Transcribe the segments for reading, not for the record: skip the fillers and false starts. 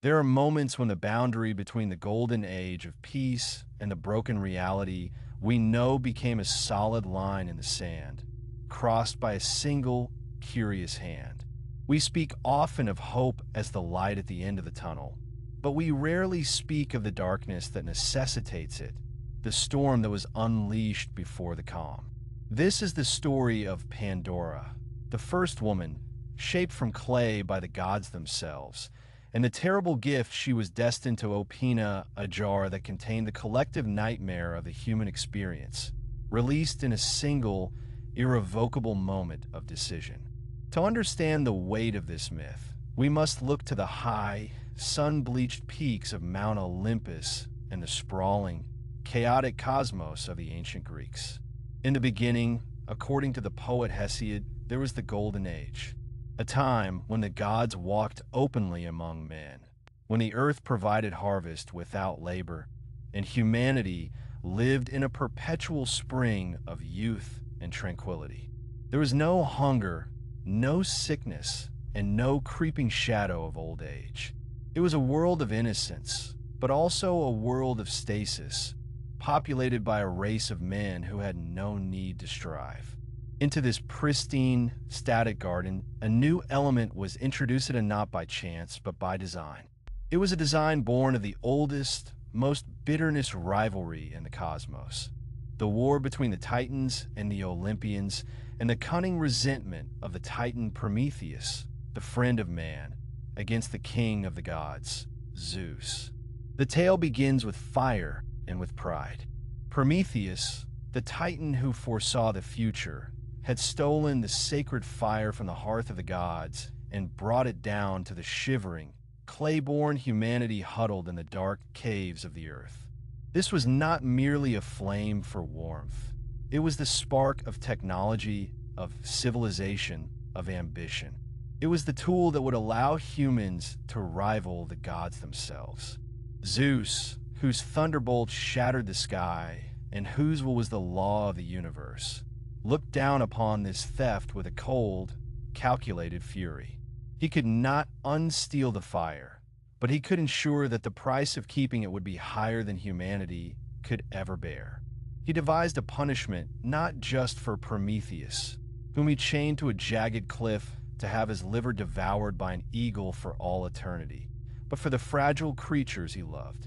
There are moments when the boundary between the golden age of peace and the broken reality we know became a solid line in the sand, crossed by a single, curious hand. We speak often of hope as the light at the end of the tunnel, but we rarely speak of the darkness that necessitates it, the storm that was unleashed before the calm. This is the story of Pandora, the first woman, shaped from clay by the gods themselves, and the terrible gift she was destined to open a jar that contained the collective nightmare of the human experience, released in a single, irrevocable moment of decision. To understand the weight of this myth, we must look to the high, sun-bleached peaks of Mount Olympus and the sprawling, chaotic cosmos of the ancient Greeks. In the beginning, according to the poet Hesiod, there was the Golden Age, a time when the gods walked openly among men, when the earth provided harvest without labor, and humanity lived in a perpetual spring of youth and tranquility. There was no hunger, no sickness, and no creeping shadow of old age. It was a world of innocence, but also a world of stasis, populated by a race of men who had no need to strive. Into this pristine, static garden, a new element was introduced not by chance, but by design. It was a design born of the oldest, most bitterness rivalry in the cosmos, the war between the Titans and the Olympians, and the cunning resentment of the Titan Prometheus, the friend of man, against the king of the gods, Zeus. The tale begins with fire and with pride. Prometheus, the Titan who foresaw the future, had stolen the sacred fire from the hearth of the gods and brought it down to the shivering, clay-born humanity huddled in the dark caves of the earth. This was not merely a flame for warmth. It was the spark of technology, of civilization, of ambition. It was the tool that would allow humans to rival the gods themselves. Zeus, whose thunderbolt shattered the sky and whose will was the law of the universe, looked down upon this theft with a cold, calculated fury. He could not unsteal the fire, but he could ensure that the price of keeping it would be higher than humanity could ever bear. He devised a punishment not just for Prometheus, whom he chained to a jagged cliff to have his liver devoured by an eagle for all eternity, but for the fragile creatures he loved.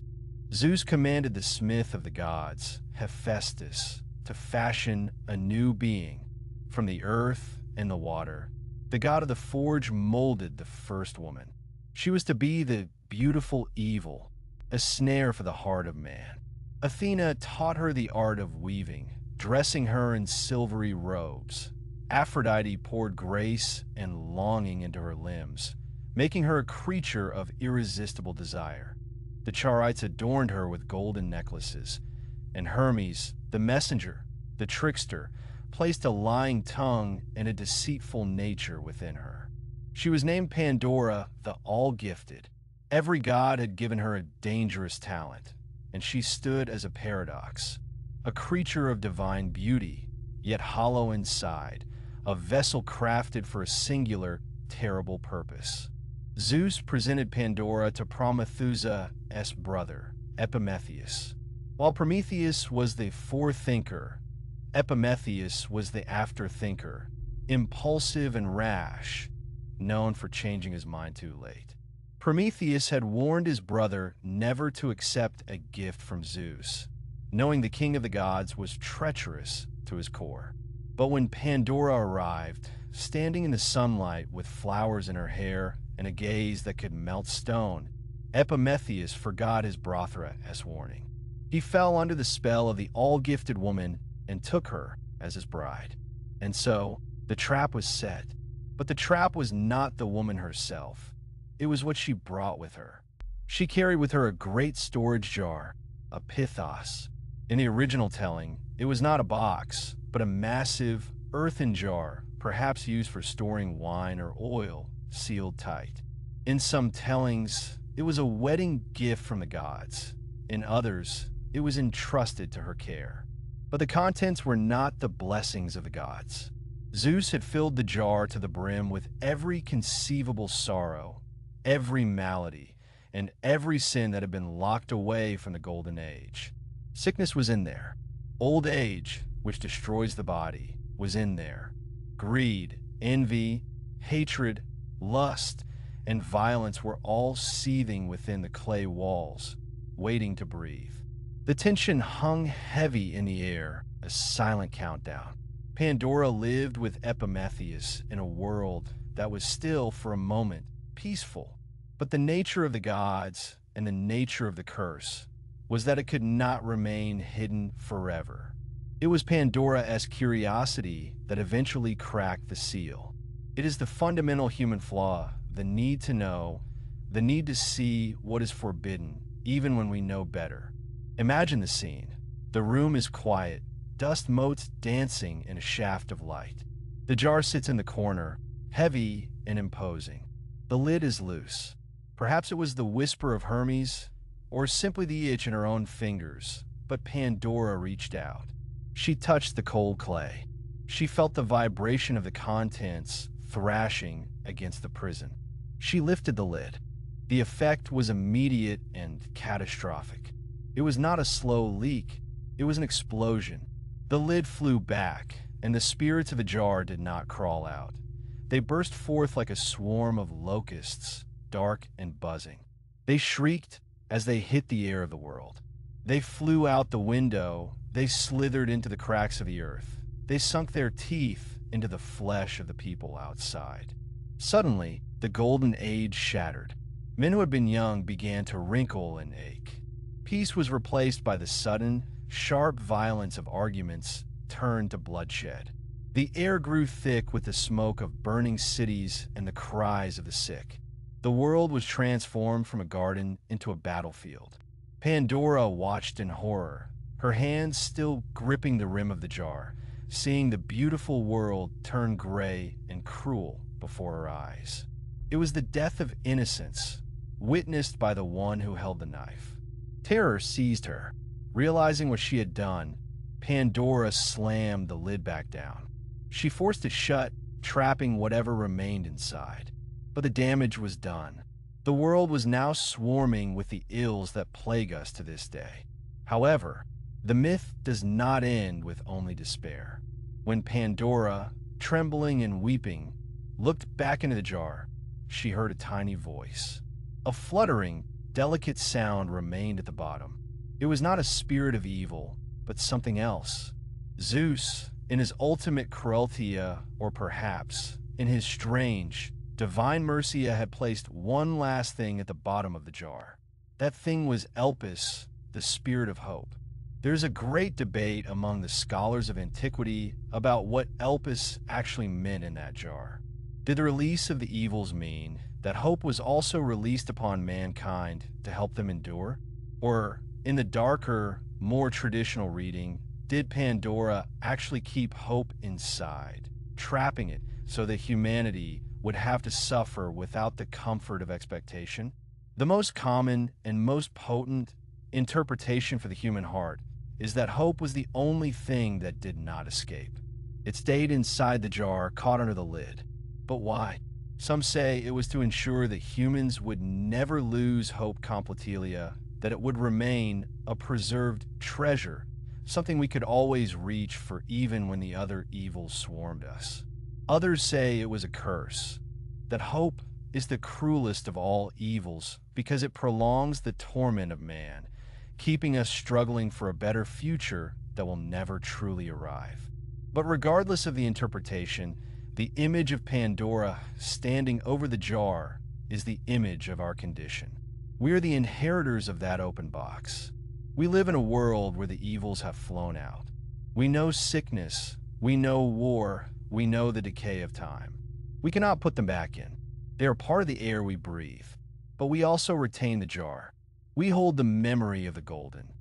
Zeus commanded the smith of the gods, Hephaestus, to fashion a new being from the earth and the water. The god of the forge molded the first woman. She was to be the beautiful evil, a snare for the heart of man. Athena taught her the art of weaving, dressing her in silvery robes. Aphrodite poured grace and longing into her limbs, making her a creature of irresistible desire. The Charites adorned her with golden necklaces, and Hermes, the messenger, the trickster, placed a lying tongue and a deceitful nature within her. She was named Pandora, the all-gifted. Every god had given her a dangerous talent, and she stood as a paradox, a creature of divine beauty, yet hollow inside, a vessel crafted for a singular, terrible purpose. Zeus presented Pandora to Prometheus' brother, Epimetheus. While Prometheus was the forethinker, Epimetheus was the afterthinker, impulsive and rash, known for changing his mind too late. Prometheus had warned his brother never to accept a gift from Zeus, knowing the king of the gods was treacherous to his core. But when Pandora arrived, standing in the sunlight with flowers in her hair and a gaze that could melt stone, Epimetheus forgot his brother's warning. He fell under the spell of the all-gifted woman and took her as his bride. And so, the trap was set. But the trap was not the woman herself. It was what she brought with her. She carried with her a great storage jar, a pithos. In the original telling, it was not a box, but a massive earthen jar, perhaps used for storing wine or oil, sealed tight. In some tellings, it was a wedding gift from the gods. In others, it was entrusted to her care. But the contents were not the blessings of the gods. Zeus had filled the jar to the brim with every conceivable sorrow, every malady, and every sin that had been locked away from the Golden Age. Sickness was in there. Old age, which destroys the body, was in there. Greed, envy, hatred, lust, and violence were all seething within the clay walls, waiting to breathe. The tension hung heavy in the air, a silent countdown. Pandora lived with Epimetheus in a world that was still, for a moment, peaceful. But the nature of the gods and the nature of the curse was that it could not remain hidden forever. It was Pandora's curiosity that eventually cracked the seal. It is the fundamental human flaw, the need to know, the need to see what is forbidden, even when we know better. Imagine the scene. The room is quiet, dust motes dancing in a shaft of light. The jar sits in the corner, heavy and imposing. The lid is loose. Perhaps it was the whisper of Hermes, or simply the itch in her own fingers, but Pandora reached out. She touched the cold clay. She felt the vibration of the contents thrashing against the prison. She lifted the lid. The effect was immediate and catastrophic. It was not a slow leak. It was an explosion. The lid flew back, and the spirits of the jar did not crawl out. They burst forth like a swarm of locusts, dark and buzzing. They shrieked as they hit the air of the world. They flew out the window. They slithered into the cracks of the earth. They sunk their teeth into the flesh of the people outside. Suddenly, the golden age shattered. Men who had been young began to wrinkle and ache. Peace was replaced by the sudden, sharp violence of arguments turned to bloodshed. The air grew thick with the smoke of burning cities and the cries of the sick. The world was transformed from a garden into a battlefield. Pandora watched in horror, her hands still gripping the rim of the jar, seeing the beautiful world turn gray and cruel before her eyes. It was the death of innocence, witnessed by the one who held the knife. Terror seized her. Realizing what she had done, Pandora slammed the lid back down. She forced it shut, trapping whatever remained inside. But the damage was done. The world was now swarming with the ills that plague us to this day. However, the myth does not end with only despair. When Pandora, trembling and weeping, looked back into the jar, she heard a tiny voice. A fluttering, delicate sound remained at the bottom. It was not a spirit of evil, but something else. Zeus, in his ultimate cruelty, or perhaps in his strange, divine mercy, had placed one last thing at the bottom of the jar. That thing was Elpis, the spirit of hope. There's a great debate among the scholars of antiquity about what Elpis actually meant in that jar. Did the release of the evils mean that hope was also released upon mankind to help them endure? Or, in the darker, more traditional reading, did Pandora actually keep hope inside, trapping it so that humanity would have to suffer without the comfort of expectation? The most common and most potent interpretation for the human heart is that hope was the only thing that did not escape. It stayed inside the jar, caught under the lid. But why? Some say it was to ensure that humans would never lose hope completilia, that it would remain a preserved treasure, something we could always reach for even when the other evils swarmed us. Others say it was a curse, that hope is the cruelest of all evils because it prolongs the torment of man, keeping us struggling for a better future that will never truly arrive. But regardless of the interpretation, the image of Pandora standing over the jar is the image of our condition. We are the inheritors of that open box. We live in a world where the evils have flown out. We know sickness, we know war, we know the decay of time. We cannot put them back in. They are part of the air we breathe. But we also retain the jar. We hold the memory of the golden.